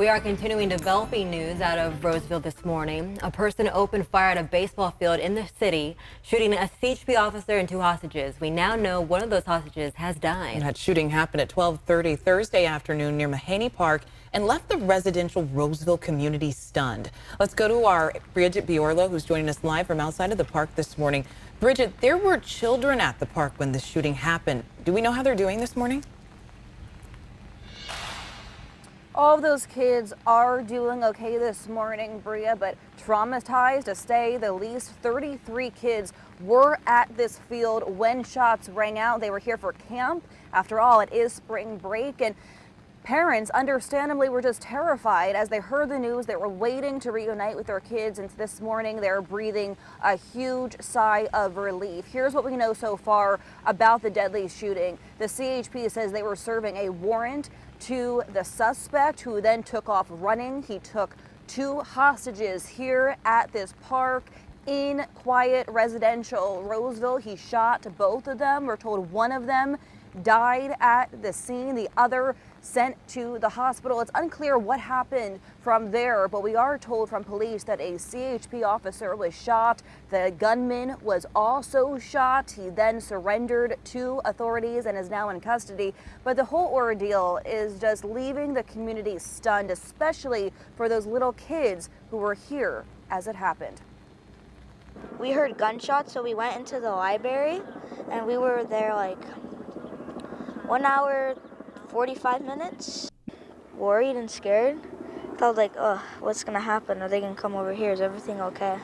We are continuing developing news out of Roseville this morning. A person opened fire at a baseball field in the city, shooting a CHP officer and 2 hostages. We now know one of those hostages has died. And that shooting happened at 12:30 Thursday afternoon near Mahany Park and left the residential Roseville community stunned. Let's go to our Bridget Biorlo, who's joining us live from outside of the park this morning. Bridget, there were children at the park when this shooting happened. Do we know how they're doing this morning? All of those kids are doing okay this morning, Bria, but traumatized to say the least. 33 kids were at this field when shots rang out. They were here for camp. After all, it is spring break, and parents understandably were just terrified as they heard the news. They were waiting to reunite with their kids, and this morning they're breathing a huge sigh of relief. Here's what we know so far about the deadly shooting. The CHP says they were serving a warrant to the suspect, who then took off running. He took 2 hostages here at this park in quiet residential Roseville. He shot both of them. We're told one of them died at the scene, the other sent to the hospital. It's unclear what happened from there, but we are told from police that a CHP officer was shot. The gunman was also shot. He then surrendered to authorities and is now in custody. But the whole ordeal is just leaving the community stunned, especially for those little kids who were here as it happened. We heard gunshots, so we went into the library, and we were there like 1 hour, 45 minutes. Worried and scared. I was like, oh, what's gonna happen? Are they gonna come over here? Is everything okay?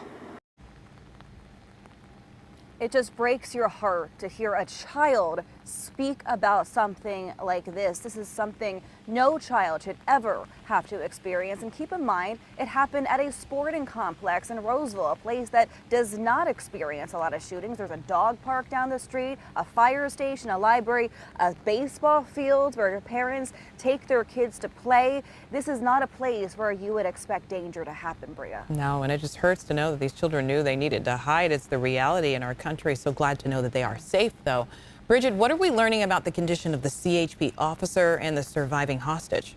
It just breaks your heart to hear a child speak about something like this. This is something no child should ever have to experience. And keep in mind, it happened at a sporting complex in Roseville, a place that does not experience a lot of shootings. There's a dog park down the street, a fire station, a library, a baseball field where your parents take their kids to play. This is not a place where you would expect danger to happen, Bria. No, and it just hurts to know that these children knew they needed to hide. It's the reality in our country. So glad to know that they are safe, though. Bridget, what are we learning about the condition of the CHP officer and the surviving hostage?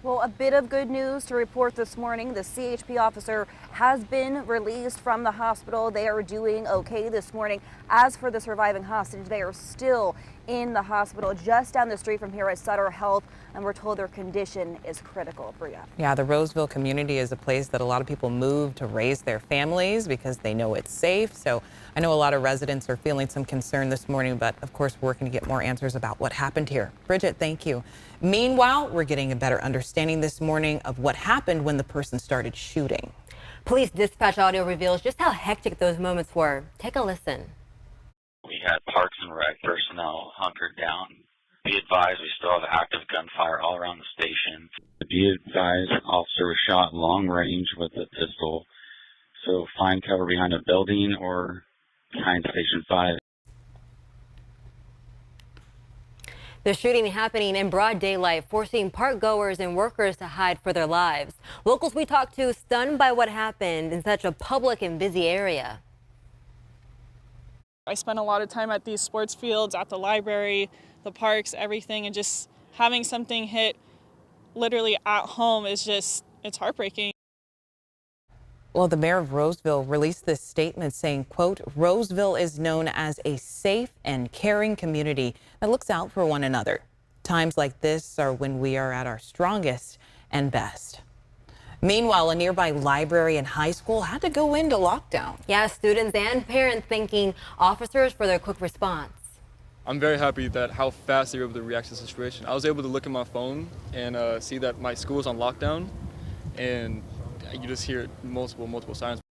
Well, a bit of good news to report this morning. The CHP officer has been released from the hospital. They are doing okay this morning. As for the surviving hostage, they are still in the hospital just down the street from here at Sutter Health, and we're told their condition is critical. Bria. Yeah, the Roseville community is a place that a lot of people move to raise their families because they know it's safe. So I know a lot of residents are feeling some concern this morning, but of course, we're working to get more answers about what happened here. Bridget, thank you. Meanwhile, we're getting a better understanding this morning of what happened when the person started shooting. Police dispatch audio reveals just how hectic those moments were. Take a listen. We had Parks and Rec personnel hunkered down. Be advised, we still have active gunfire all around the station. Be advised, officer was shot long range with a pistol. So find cover behind a building or behind Station 5. The shooting happening in broad daylight, forcing park goers and workers to hide for their lives. Locals we talked to stunned by what happened in such a public and busy area. I spent a lot of time at these sports fields, at the library, the parks, everything, and just having something hit literally at home is just, it's heartbreaking. Well, the mayor of Roseville released this statement saying, quote, Roseville is known as a safe and caring community that looks out for one another. Times like this are when we are at our strongest and best. Meanwhile, a nearby library and high school had to go into lockdown. Yeah, students and parents thanking officers for their quick response. I'm very happy that how fast they were able to react to the situation. I was able to look at my phone and see that my school was on lockdown, and you just hear multiple signs.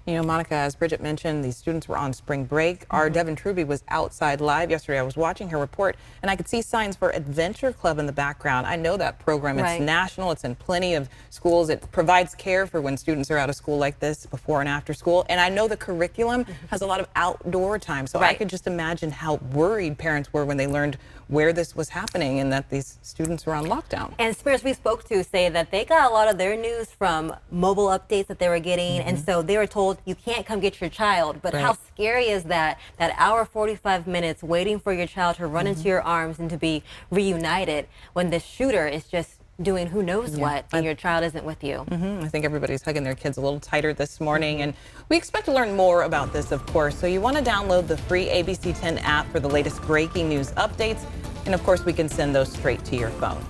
You know, Monica, as Bridget mentioned, these students were on spring break. Our Devin Truby was outside live yesterday. I was watching her report, and I could see signs for Adventure Club in the background. I know that program. It's national. It's in plenty of schools. It provides care for when students are out of school like this, before and after school. And I know the curriculum has a lot of outdoor time, so I could just imagine how worried parents were when they learned where this was happening and that these students were on lockdown. And spirits we spoke to say that they got a lot of their news from mobile updates that they were getting. And so they were told, you can't come get your child. But how scary is that hour 45 minutes waiting for your child to run into your arms and to be reunited when the shooter is just doing who knows what and your child isn't with you. I think everybody's hugging their kids a little tighter this morning, and we expect to learn more about this, of course. So you want to download the free ABC 10 app for the latest breaking news updates, and of course we can send those straight to your phone.